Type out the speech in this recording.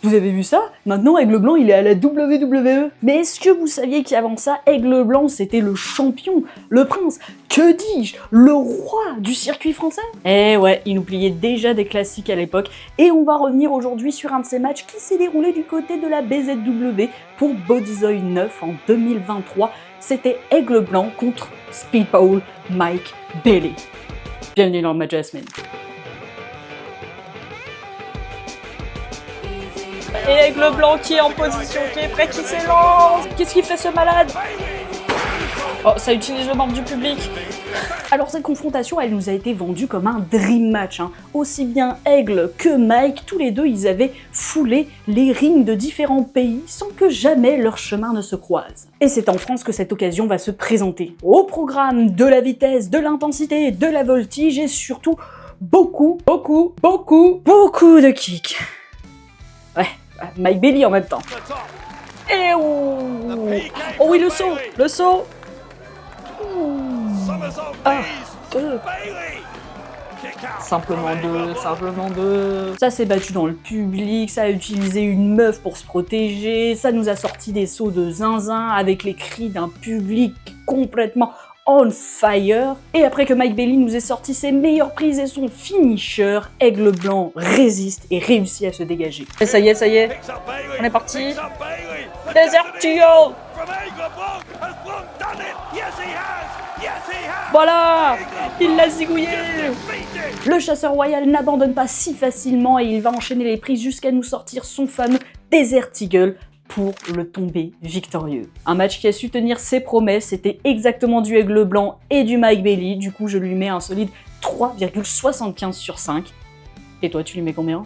Vous avez vu ça? Maintenant, Aigle Blanc, il est à la WWE. Mais est-ce que vous saviez qu'avant ça, Aigle Blanc, c'était le champion, le prince, que dis-je, le roi du circuit français? Eh ouais, il nous pliait déjà des classiques à l'époque, et on va revenir aujourd'hui sur un de ces matchs qui s'est déroulé du côté de la BZW pour Bodyzoy 9 en 2023. C'était Aigle Blanc contre Speedball Mike Bailey. Bienvenue dans le match de la semaine. Et Aigle Blanc qui est en position, qui est prêt, qui s'élance. Qu'est-ce qu'il fait ce malade? Oh, ça utilise le membre du public. Alors cette confrontation, elle nous a été vendue comme un dream match. Aussi bien Aigle que Mike, tous les deux, ils avaient foulé les rings de différents pays sans que jamais leurs chemins ne se croisent. Et c'est en France que cette occasion va se présenter. Au programme de la vitesse, de l'intensité, de la voltige et surtout beaucoup de kicks. Ouais. Mike Bailey en même temps. Et oh oui, le saut. Simplement deux. Ça s'est battu dans le public, ça a utilisé une meuf pour se protéger, ça nous a sorti des sauts de zinzin avec les cris d'un public complètement on fire. Et après que Mike Bailey nous ait sorti ses meilleures prises et son finisher, Aigle Blanc résiste et réussit à se dégager. Et ça y est, on est parti. Desert Eagle. Voilà, il l'a zigouillé. Le chasseur royal n'abandonne pas si facilement et il va enchaîner les prises jusqu'à nous sortir son fameux Desert Eagle pour le tomber victorieux. Un match qui a su tenir ses promesses, c'était exactement du Aigle Blanc et du Mike Bailey, du coup je lui mets un solide 3,75 sur 5. Et toi, tu lui mets combien?